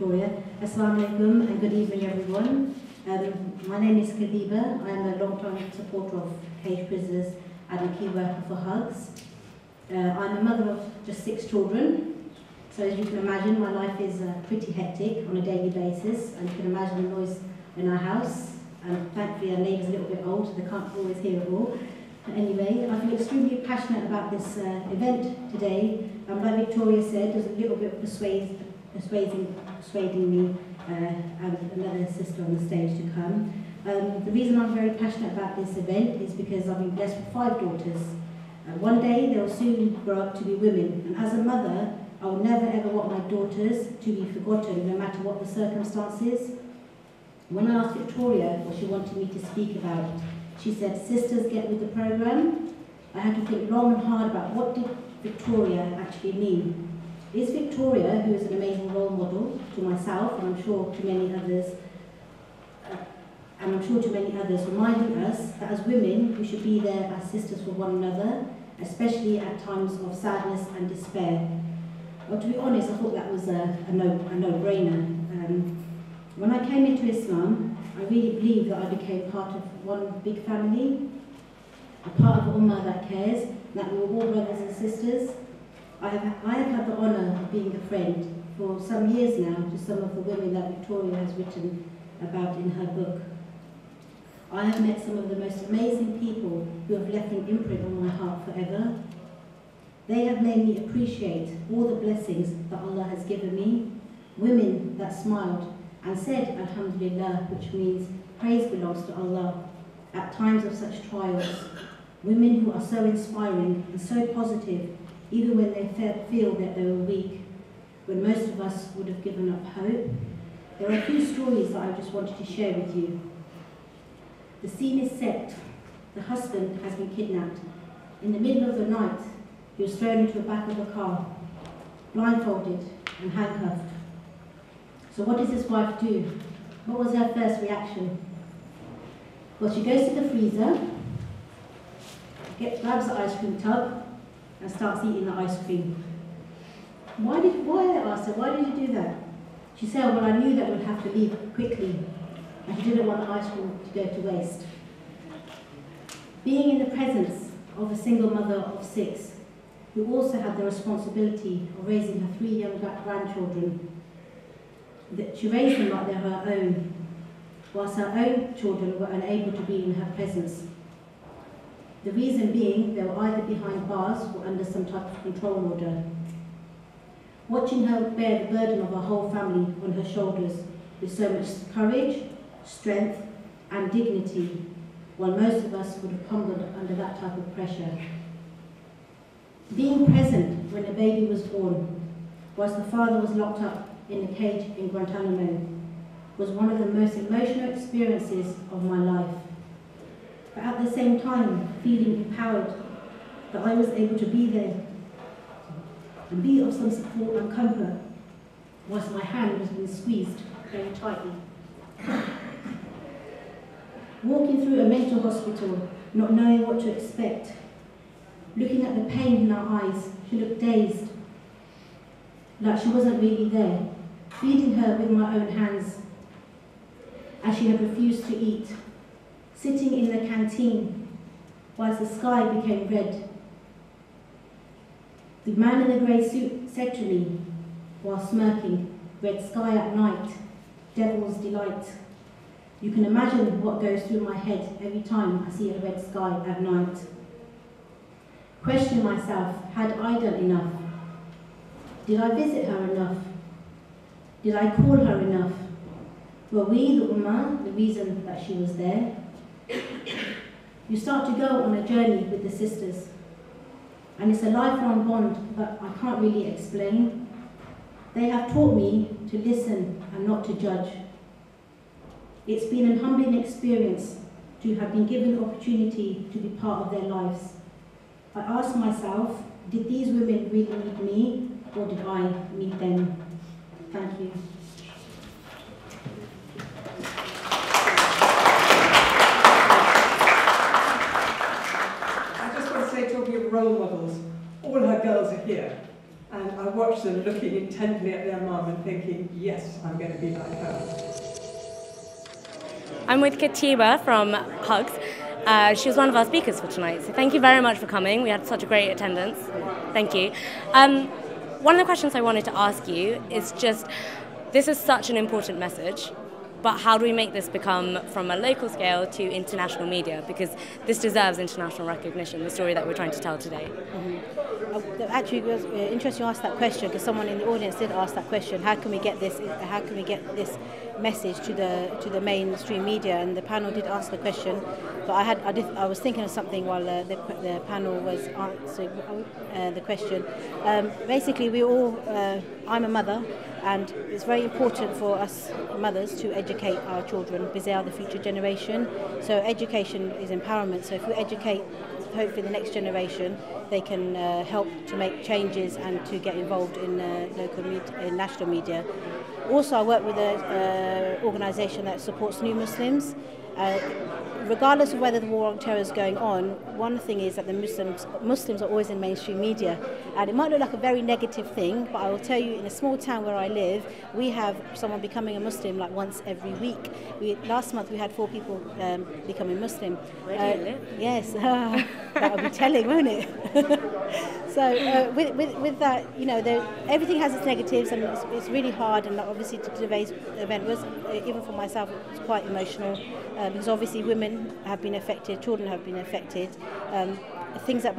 Victoria. Assalamu alaikum and good evening everyone. My name is Khateeba. I am a long-time supporter of CagePrisoners and a key worker for Hugs. I'm a mother of just 6 children, so as you can imagine my life is pretty hectic on a daily basis, and you can imagine the noise in our house, and thankfully our neighbour's a little bit old so they can't always hear it all. But anyway, I feel extremely passionate about this event today. Like Victoria said, there's a little bit of persuading me and another sister on the stage to come. The reason I'm very passionate about this event is because I've been blessed with 5 daughters. One day they will soon grow up to be women, and as a mother I will never ever want my daughters to be forgotten no matter what the circumstances. When I asked Victoria what she wanted me to speak about, she said, "Sisters, get with the programme." I had to think long and hard about what did Victoria actually mean. Is Victoria, who is an amazing role model to myself and I'm sure to many others, reminding us that as women we should be there as sisters for one another, especially at times of sadness and despair? Well, to be honest, I thought that was a no-brainer. When I came into Islam, I really believed that I became part of one big family, a part of Ummah that cares, that we were all brothers and sisters. I have had the honour of being a friend for some years now to some of the women that Victoria has written about in her book. I have met some of the most amazing people who have left an imprint on my heart forever. They have made me appreciate all the blessings that Allah has given me. Women that smiled and said Alhamdulillah, which means praise belongs to Allah, at times of such trials. Women who are so inspiring and so positive, even when they feel that they were weak, when most of us would have given up hope. There are a few stories that I just wanted to share with you. The scene is set. The husband has been kidnapped. In the middle of the night, he was thrown into the back of a car, blindfolded and handcuffed. So what does his wife do? What was her first reaction? Well, she goes to the freezer, grabs the ice cream tub, and starts eating the ice cream. Why, I asked her, why did you do that? She said, well, I knew that we'd have to leave quickly, and she didn't want the ice cream to go to waste. Being in the presence of a single mother of 6, who also had the responsibility of raising her 3 young grandchildren, that she raised them like they're her own, whilst her own children were unable to be in her presence. The reason being they were either behind bars or under some type of control order. Watching her bear the burden of her whole family on her shoulders with so much courage, strength and dignity, while most of us would have crumbled under that type of pressure. Being present when the baby was born, whilst the father was locked up in a cage in Guantanamo, was one of the most emotional experiences of my life. But at the same time, feeling empowered that I was able to be there and be of some support and comfort, whilst my hand was being squeezed very tightly. Walking through a mental hospital, not knowing what to expect, looking at the pain in her eyes, she looked dazed, like she wasn't really there, feeding her with my own hands, as she had refused to eat, sitting in the canteen, whilst the sky became red. The man in the grey suit said to me, while smirking, "Red sky at night, devil's delight." You can imagine what goes through my head every time I see a red sky at night. Question myself, had I done enough? Did I visit her enough? Did I call her enough? Were we, the Ummah, the reason that she was there? You start to go on a journey with the sisters, and it's a lifelong bond that I can't really explain. They have taught me to listen and not to judge. It's been a humbling experience to have been given the opportunity to be part of their lives. I ask myself, did these women really need me, or did I need them? Thank you. I just want to say, talking of role models, all her girls are here. And I watch them looking intently at their mum and thinking, yes, I'm going to be like her. I'm with Khateeba from Hugs. She was one of our speakers for tonight, so thank you very much for coming. We had such a great attendance. Thank you. One of the questions I wanted to ask you is just, this is such an important message, but how do we make this become from a local scale to international media? Because this deserves international recognition, the story that we're trying to tell today. Actually, it was interesting you asked that question, because someone in the audience did ask that question. How can we get this? How can we get this message to the mainstream media? And the panel did ask the question. But I was thinking of something while the panel was answering the question. Basically, I'm a mother, and it's very important for us mothers to educate our children, because they are the future generation. So education is empowerment. So if we educate, hopefully the next generation, they can help to make changes and to get involved in local media, in national media. Also, I work with an organisation that supports new Muslims. Regardless of whether the war on terror is going on, one thing is that the Muslims are always in mainstream media. And it might look like a very negative thing, but I will tell you, in a small town where I live, we have someone becoming a Muslim like once every week. Last month we had 4 people becoming Muslim. Where do you live? Yes, that will be telling, won't it? So with that, you know, everything has its negatives, and it's really hard. And obviously today's event was, even for myself, it was quite emotional, because obviously women have been affected, children have been affected. Things that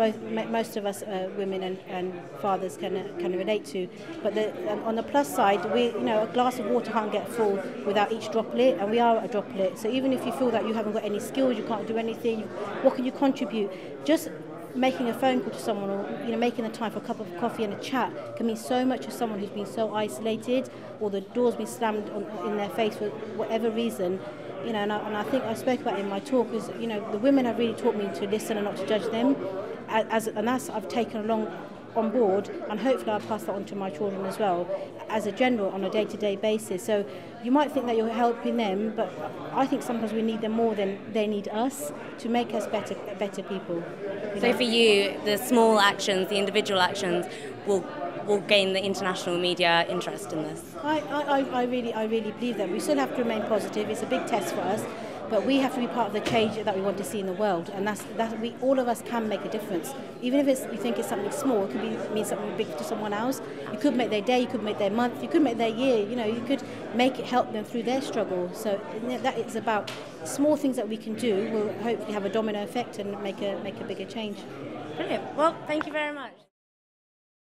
most of us women and fathers can relate to. But on the plus side, a glass of water can't get full without each droplet, and we are a droplet. So even if you feel that you haven't got any skills, you can't do anything, what can you contribute? Just making a phone call to someone, or making the time for a cup of coffee and a chat can mean so much to someone who's been so isolated, or the door's been slammed in their face for whatever reason. And I think I spoke about it in my talk, is the women have really taught me to listen and not to judge them, and that's I've taken along on board, and hopefully I'll pass that on to my children as well, as a general, on a day-to-day basis. So you might think that you're helping them, but I think sometimes we need them more than they need us to make us better people. So for you, the small actions, the individual actions will gain the international media interest in this? I really believe that. We still have to remain positive. It's a big test for us, but we have to be part of the change that we want to see in the world, and all of us can make a difference. Even if you think it's something small, it could mean something big to someone else. You could make their day, you could make their month, you could make their year. You could help them through their struggle. So that it's about small things that we can do will hopefully have a domino effect and make a bigger change. Brilliant. Well, thank you very much.